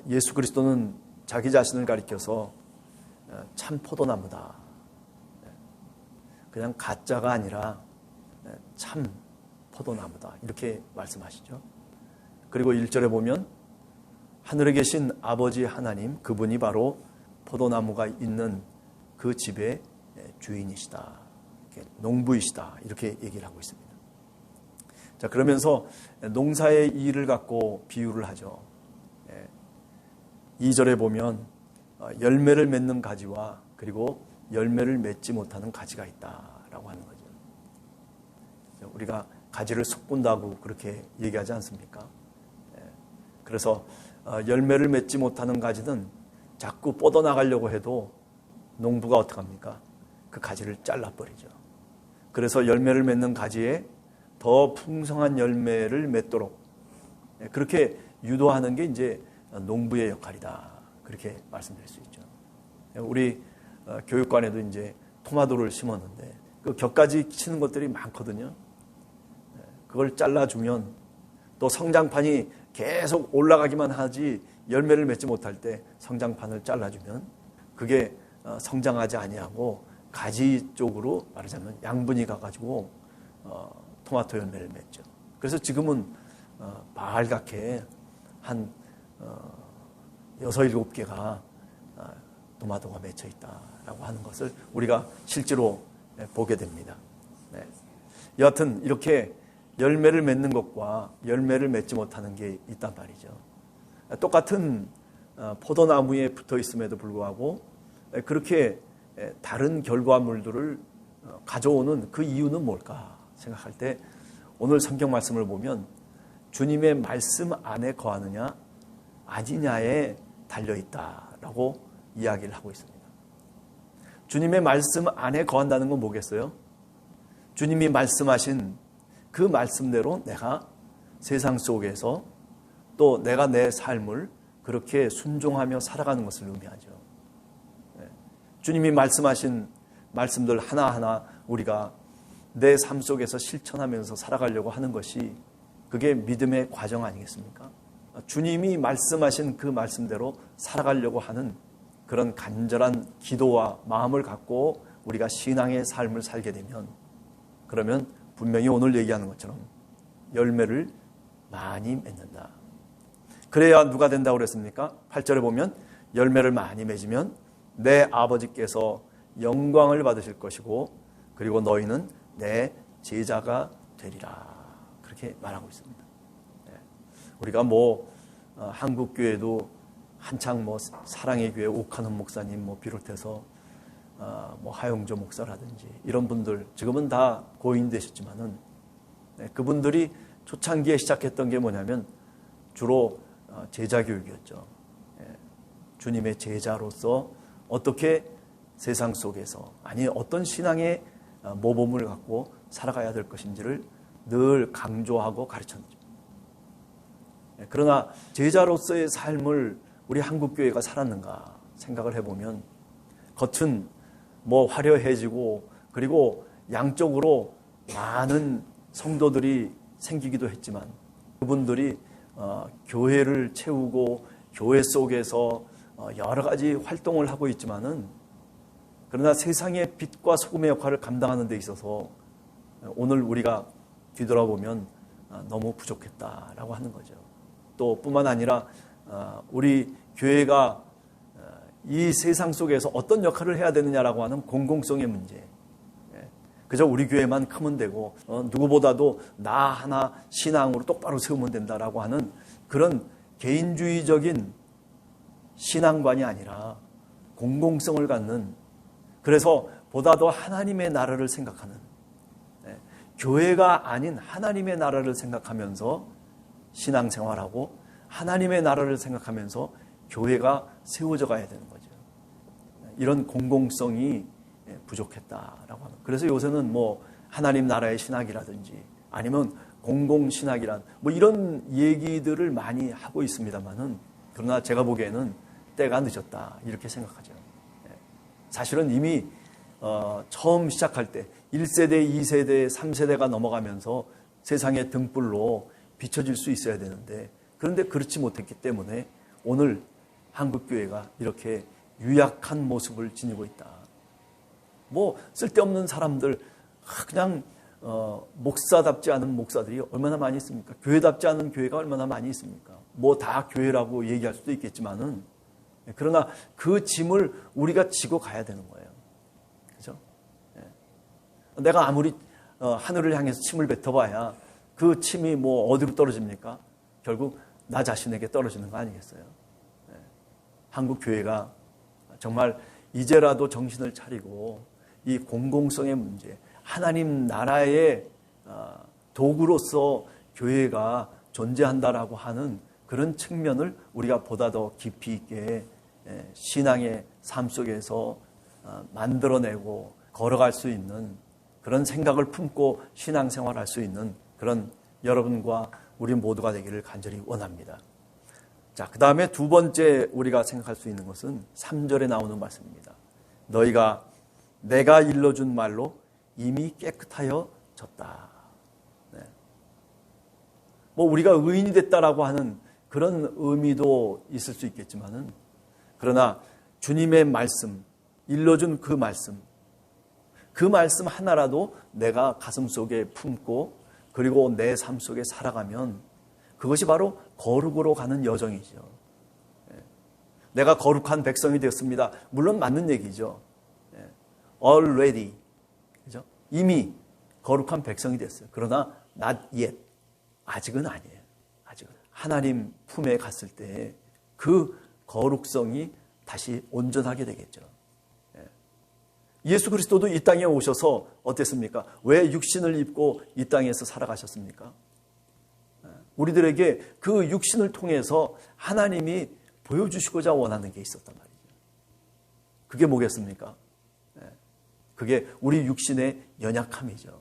예수 그리스도는 자기 자신을 가리켜서 참 포도나무다. 그냥 가짜가 아니라 참 포도나무다. 이렇게 말씀하시죠. 그리고 1절에 보면 하늘에 계신 아버지 하나님, 그분이 바로 포도나무가 있는 그 집의 주인이시다. 농부이시다. 이렇게 얘기를 하고 있습니다. 자, 그러면서 농사의 일을 갖고 비유를 하죠. 2절에 보면 열매를 맺는 가지와 그리고 열매를 맺지 못하는 가지가 있다라고 하는 거죠. 우리가 가지를 섞은다고 그렇게 얘기하지 않습니까? 그래서 열매를 맺지 못하는 가지는 자꾸 뻗어나가려고 해도 농부가 어떻게 합니까? 그 가지를 잘라버리죠. 그래서 열매를 맺는 가지에 더 풍성한 열매를 맺도록 그렇게 유도하는 게 이제 농부의 역할이다. 그렇게 말씀드릴 수 있죠. 우리 교육관에도 이제 토마토를 심었는데 그 격가지 치는 것들이 많거든요. 그걸 잘라주면 또 성장판이 계속 올라가기만 하지 열매를 맺지 못할 때 성장판을 잘라주면 그게 성장하지 아니하고 가지 쪽으로 말하자면 양분이 가가지고 토마토 열매를 맺죠. 그래서 지금은 발갛게 한 6, 7개가 토마토가 맺혀 있다라고 하는 것을 우리가 실제로 보게 됩니다. 네. 여하튼 이렇게 열매를 맺는 것과 열매를 맺지 못하는 게 있단 말이죠. 똑같은 포도나무에 붙어 있음에도 불구하고 그렇게 다른 결과물들을 가져오는 그 이유는 뭘까 생각할 때 오늘 성경 말씀을 보면 주님의 말씀 안에 거하느냐 아니냐에 달려있다라고 이야기를 하고 있습니다. 주님의 말씀 안에 거한다는 건 뭐겠어요? 주님이 말씀하신 그 말씀대로 내가 세상 속에서 또 내가 내 삶을 그렇게 순종하며 살아가는 것을 의미하죠. 주님이 말씀하신 말씀들 하나하나 우리가 내 삶 속에서 실천하면서 살아가려고 하는 것이 그게 믿음의 과정 아니겠습니까? 주님이 말씀하신 그 말씀대로 살아가려고 하는 그런 간절한 기도와 마음을 갖고 우리가 신앙의 삶을 살게 되면 그러면 분명히 오늘 얘기하는 것처럼 열매를 많이 맺는다. 그래야 누가 된다고 그랬습니까? 8절에 보면 열매를 많이 맺으면 내 아버지께서 영광을 받으실 것이고 그리고 너희는 내 제자가 되리라. 그렇게 말하고 있습니다. 우리가 한국 교회도 한창 사랑의 교회 옥한원 목사님 비롯해서 하용조 목사라든지 이런 분들 지금은 다 고인되셨지만은 그분들이 초창기에 시작했던 게 뭐냐면 주로 제자 교육이었죠. 주님의 제자로서 어떻게 세상 속에서 아니 어떤 신앙의 모범을 갖고 살아가야 될 것인지를 늘 강조하고 가르쳤죠. 그러나 제자로서의 삶을 우리 한국교회가 살았는가 생각을 해보면 겉은 화려해지고 그리고 양쪽으로 많은 성도들이 생기기도 했지만 그분들이 교회를 채우고 교회 속에서 여러 가지 활동을 하고 있지만은 그러나 세상의 빛과 소금의 역할을 감당하는 데 있어서 오늘 우리가 뒤돌아보면 너무 부족했다라고 하는 거죠. 또 뿐만 아니라 우리 교회가 이 세상 속에서 어떤 역할을 해야 되느냐라고 하는 공공성의 문제. 그저 우리 교회만 크면 되고 누구보다도 나 하나 신앙으로 똑바로 세우면 된다라고 하는 그런 개인주의적인 신앙관이 아니라 공공성을 갖는 그래서 보다 더 하나님의 나라를 생각하는 교회가 아닌 하나님의 나라를 생각하면서 신앙생활하고 하나님의 나라를 생각하면서 교회가 세워져 가야 되는 거죠. 이런 공공성이 부족했다라고 하는. 그래서 요새는 하나님 나라의 신학이라든지 아니면 공공신학이란 이런 얘기들을 많이 하고 있습니다만은 그러나 제가 보기에는 때가 늦었다 이렇게 생각하죠. 사실은 이미 처음 시작할 때 1세대, 2세대, 3세대가 넘어가면서 세상의 등불로 비춰질 수 있어야 되는데 그런데 그렇지 못했기 때문에 오늘 한국교회가 이렇게 유약한 모습을 지니고 있다. 뭐 쓸데없는 사람들, 그냥 목사답지 않은 목사들이 얼마나 많이 있습니까? 교회답지 않은 교회가 얼마나 많이 있습니까? 뭐 다 교회라고 얘기할 수도 있겠지만은, 그러나 그 짐을 우리가 지고 가야 되는 거예요. 그죠? 내가 아무리 하늘을 향해서 침을 뱉어봐야 그 침이 뭐 어디로 떨어집니까? 결국 나 자신에게 떨어지는 거 아니겠어요? 한국 교회가 정말 이제라도 정신을 차리고 이 공공성의 문제, 하나님 나라의 도구로서 교회가 존재한다라고 하는 그런 측면을 우리가 보다 더 깊이 있게 신앙의 삶 속에서 만들어내고 걸어갈 수 있는 그런 생각을 품고 신앙생활할 수 있는 그런 여러분과 우리 모두가 되기를 간절히 원합니다. 자, 그 다음에 두 번째 우리가 생각할 수 있는 것은 3절에 나오는 말씀입니다. 너희가 내가 일러준 말로 이미 깨끗하여졌다. 네. 뭐 우리가 의인이 됐다라고 하는 그런 의미도 있을 수 있겠지만은, 그러나 주님의 말씀, 일러준 그 말씀 하나라도 내가 가슴 속에 품고 그리고 내 삶 속에 살아가면 그것이 바로 거룩으로 가는 여정이죠. 내가 거룩한 백성이 되었습니다. 물론 맞는 얘기죠. Already, 그죠? 이미 거룩한 백성이 됐어요. 그러나 not yet, 아직은 아니에요. 아직은 하나님 품에 갔을 때 그 거룩성이 다시 온전하게 되겠죠. 예수 그리스도도 이 땅에 오셔서 어땠습니까? 왜 육신을 입고 이 땅에서 살아가셨습니까? 우리들에게 그 육신을 통해서 하나님이 보여주시고자 원하는 게 있었단 말이죠. 그게 뭐겠습니까? 그게 우리 육신의 연약함이죠.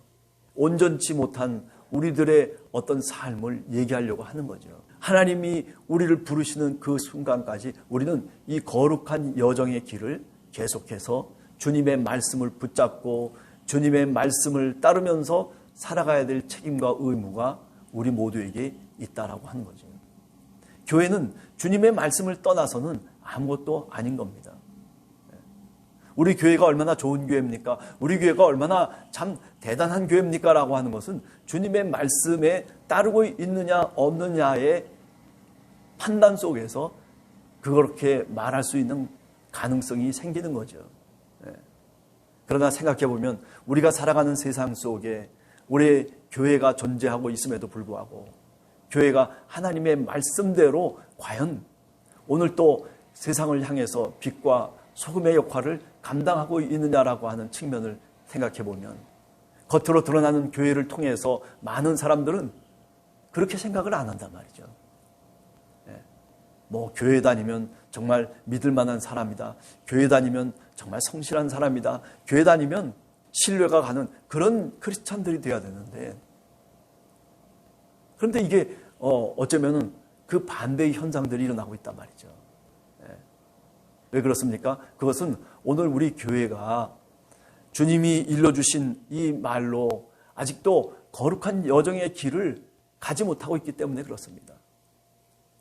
온전치 못한 우리들의 어떤 삶을 얘기하려고 하는 거죠. 하나님이 우리를 부르시는 그 순간까지 우리는 이 거룩한 여정의 길을 계속해서 주님의 말씀을 붙잡고 주님의 말씀을 따르면서 살아가야 될 책임과 의무가 우리 모두에게 있다라고 하는 거죠. 교회는 주님의 말씀을 떠나서는 아무것도 아닌 겁니다. 우리 교회가 얼마나 좋은 교회입니까? 우리 교회가 얼마나 참 대단한 교회입니까? 라고 하는 것은 주님의 말씀에 따르고 있느냐 없느냐의 판단 속에서 그렇게 말할 수 있는 가능성이 생기는 거죠. 그러나 생각해 보면 우리가 살아가는 세상 속에 우리의 교회가 존재하고 있음에도 불구하고 교회가 하나님의 말씀대로 과연 오늘 또 세상을 향해서 빛과 소금의 역할을 감당하고 있느냐라고 하는 측면을 생각해 보면 겉으로 드러나는 교회를 통해서 많은 사람들은 그렇게 생각을 안 한단 말이죠. 뭐 교회 다니면 정말 믿을 만한 사람이다. 교회 다니면 정말 성실한 사람이다. 교회 다니면 신뢰가 가는 그런 크리스찬들이 돼야 되는데, 그런데 이게 어쩌면은 그 반대의 현상들이 일어나고 있단 말이죠. 왜 그렇습니까? 그것은 오늘 우리 교회가 주님이 일러주신 이 말로 아직도 거룩한 여정의 길을 가지 못하고 있기 때문에 그렇습니다.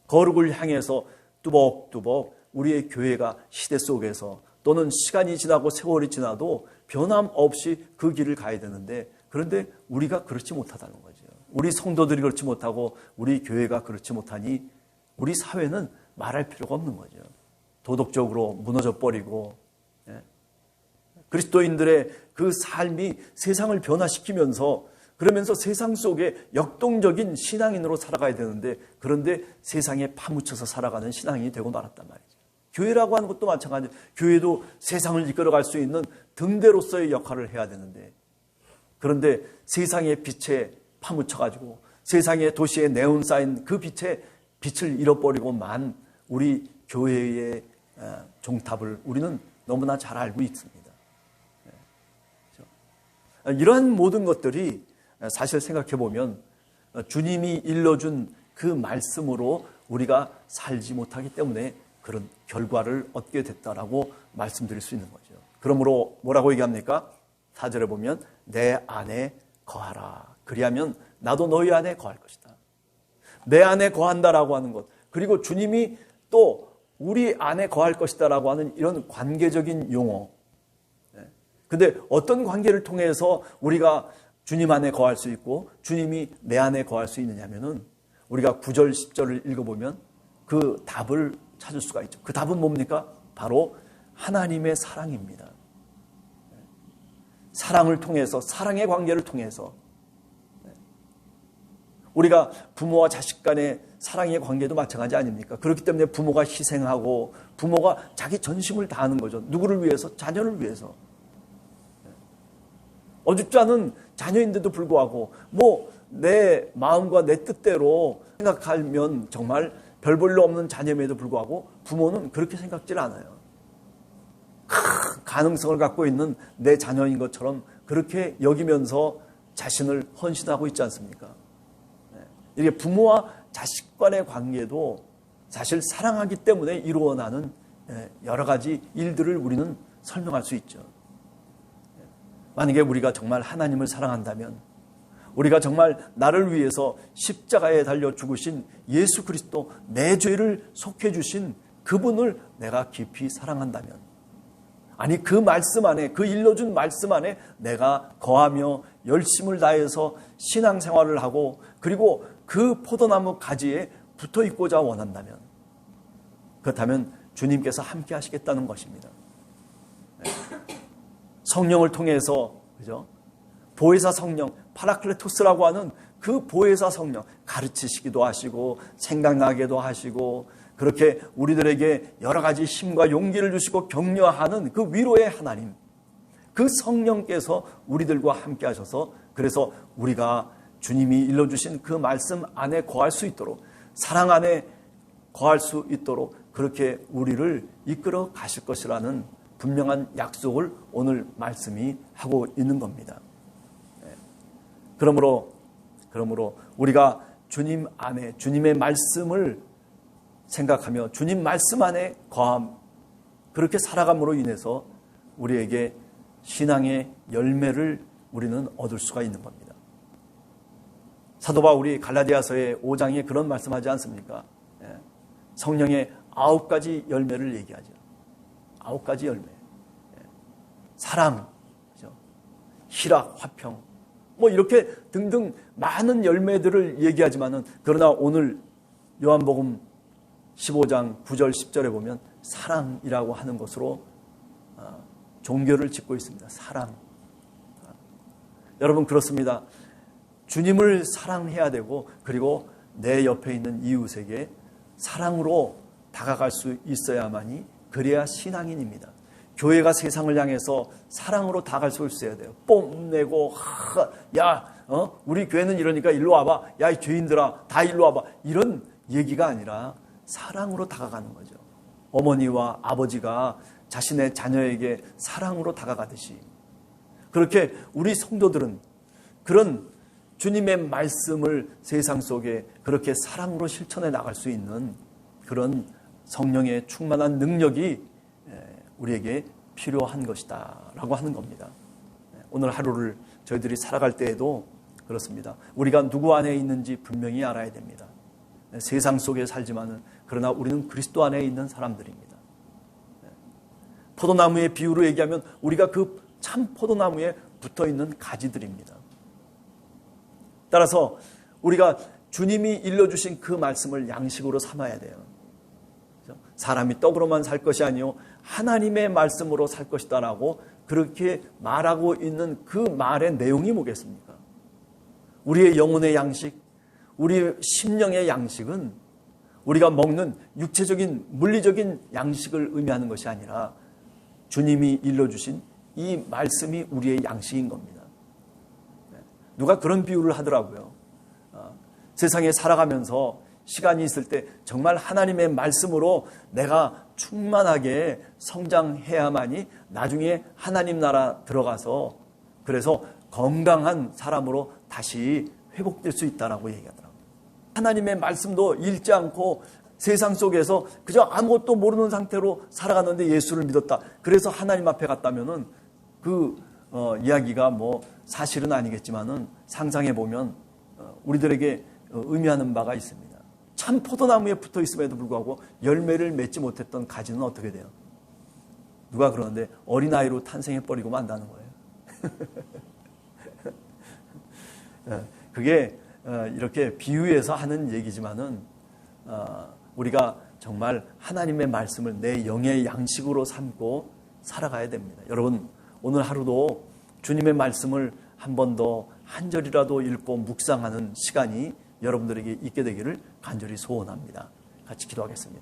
거룩을 향해서 뚜벅뚜벅 우리의 교회가 시대 속에서 또는 시간이 지나고 세월이 지나도 변함없이 그 길을 가야 되는데, 그런데 우리가 그렇지 못하다는 거죠. 우리 성도들이 그렇지 못하고 우리 교회가 그렇지 못하니 우리 사회는 말할 필요가 없는 거죠. 도덕적으로 무너져 버리고 그리스도인들의 그 삶이 세상을 변화시키면서 그러면서 세상 속에 역동적인 신앙인으로 살아가야 되는데, 그런데 세상에 파묻혀서 살아가는 신앙인이 되고 말았단 말이죠. 교회라고 하는 것도 마찬가지예요. 교회도 세상을 이끌어갈 수 있는 등대로서의 역할을 해야 되는데, 그런데 세상의 빛에 파묻혀가지고 세상의 도시에 네온 쌓인 그 빛에 빛을 잃어버리고만 우리 교회의 종탑을 우리는 너무나 잘 알고 있습니다. 이러한 모든 것들이 사실 생각해 보면 주님이 일러준 그 말씀으로 우리가 살지 못하기 때문에 그런 결과를 얻게 됐다라고 말씀드릴 수 있는 거죠. 그러므로 뭐라고 얘기합니까? 4절에 보면 내 안에 거하라. 그리하면 나도 너희 안에 거할 것이다. 내 안에 거한다라고 하는 것, 그리고 주님이 또 우리 안에 거할 것이다라고 하는 이런 관계적인 용어. 근데 어떤 관계를 통해서 우리가 주님 안에 거할 수 있고 주님이 내 안에 거할 수 있느냐면은 우리가 9절 10절을 읽어보면 그 답을 찾을 수가 있죠. 그 답은 뭡니까? 바로 하나님의 사랑입니다. 사랑을 통해서, 사랑의 관계를 통해서 우리가 부모와 자식 간의 사랑의 관계도 마찬가지 아닙니까? 그렇기 때문에 부모가 희생하고 부모가 자기 전심을 다하는 거죠. 누구를 위해서? 자녀를 위해서. 어줍지 않은 자녀인데도 불구하고 내 마음과 내 뜻대로 생각하면 정말 별 볼 일 없는 자녀임에도 불구하고 부모는 그렇게 생각질 않아요. 가능성을 갖고 있는 내 자녀인 것처럼 그렇게 여기면서 자신을 헌신하고 있지 않습니까? 이게 부모와 자식 간의 관계도 사실 사랑하기 때문에 이루어나는 여러 가지 일들을 우리는 설명할 수 있죠. 만약에 우리가 정말 하나님을 사랑한다면, 우리가 정말 나를 위해서 십자가에 달려 죽으신 예수 그리스도, 내 죄를 속해 주신 그분을 내가 깊이 사랑한다면, 아니 그 말씀 안에, 그 일러준 말씀 안에 내가 거하며 열심을 다해서 신앙생활을 하고 그리고 그 포도나무 가지에 붙어 있고자 원한다면, 그렇다면 주님께서 함께 하시겠다는 것입니다. 성령을 통해서, 그죠? 보혜사 성령, 파라클레토스라고 하는 그 보혜사 성령, 가르치시기도 하시고 생각나게도 하시고 그렇게 우리들에게 여러 가지 힘과 용기를 주시고 격려하는 그 위로의 하나님, 그 성령께서 우리들과 함께 하셔서, 그래서 우리가 주님이 일러주신 그 말씀 안에 거할 수 있도록, 사랑 안에 거할 수 있도록 그렇게 우리를 이끌어 가실 것이라는 분명한 약속을 오늘 말씀이 하고 있는 겁니다. 그러므로 우리가 주님 안에, 주님의 말씀을 생각하며 주님 말씀 안에 거함, 그렇게 살아감으로 인해서 우리에게 신앙의 열매를 우리는 얻을 수가 있는 겁니다. 사도 바울이 갈라디아서의 5장에 그런 말씀하지 않습니까? 성령의 9가지 열매를 얘기하죠. 9가지 열매. 사랑, 희락, 화평, 이렇게 등등 많은 열매들을 얘기하지만은, 그러나 오늘 요한복음 15장 9절 10절에 보면 사랑이라고 하는 것으로 종교를 짓고 있습니다. 사랑. 여러분 그렇습니다. 주님을 사랑해야 되고 그리고 내 옆에 있는 이웃에게 사랑으로 다가갈 수 있어야만이, 그래야 신앙인입니다. 교회가 세상을 향해서 사랑으로 다가갈 수 있어야 돼요. 뽐내고 우리 교회는 이러니까 일로 와봐. 야, 이 죄인들아 다 일로 와봐. 이런 얘기가 아니라 사랑으로 다가가는 거죠. 어머니와 아버지가 자신의 자녀에게 사랑으로 다가가듯이, 그렇게 우리 성도들은 그런 주님의 말씀을 세상 속에 그렇게 사랑으로 실천해 나갈 수 있는 그런 성령의 충만한 능력이 우리에게 필요한 것이다 라고 하는 겁니다. 오늘 하루를 저희들이 살아갈 때에도 그렇습니다. 우리가 누구 안에 있는지 분명히 알아야 됩니다. 세상 속에 살지만은 그러나 우리는 그리스도 안에 있는 사람들입니다. 포도나무의 비유로 얘기하면 우리가 그 참 포도나무에 붙어있는 가지들입니다. 따라서 우리가 주님이 일러주신 그 말씀을 양식으로 삼아야 돼요. 사람이 떡으로만 살 것이 아니요 하나님의 말씀으로 살 것이다 라고 그렇게 말하고 있는 그 말의 내용이 뭐겠습니까? 우리의 영혼의 양식, 우리의 심령의 양식은 우리가 먹는 육체적인 물리적인 양식을 의미하는 것이 아니라 주님이 일러주신 이 말씀이 우리의 양식인 겁니다. 누가 그런 비유를 하더라고요. 세상에 살아가면서 시간이 있을 때 정말 하나님의 말씀으로 내가 충만하게 성장해야만이 나중에 하나님 나라 들어가서 그래서 건강한 사람으로 다시 회복될 수 있다라고 얘기하더라고요. 하나님의 말씀도 읽지 않고 세상 속에서 그저 아무것도 모르는 상태로 살아갔는데 예수를 믿었다. 그래서 하나님 앞에 갔다면은 그 이야기가 사실은 아니겠지만은 상상해 보면 우리들에게 의미하는 바가 있습니다. 참 포도나무에 붙어 있음에도 불구하고 열매를 맺지 못했던 가지는 어떻게 돼요? 누가 그러는데 어린아이로 탄생해버리고 만다는 거예요. 그게 이렇게 비유해서 하는 얘기지만은 우리가 정말 하나님의 말씀을 내 영의 양식으로 삼고 살아가야 됩니다. 여러분, 오늘 하루도 주님의 말씀을 한 번 더 한 절이라도 읽고 묵상하는 시간이 여러분들에게 있게 되기를 간절히 소원합니다. 같이 기도하겠습니다.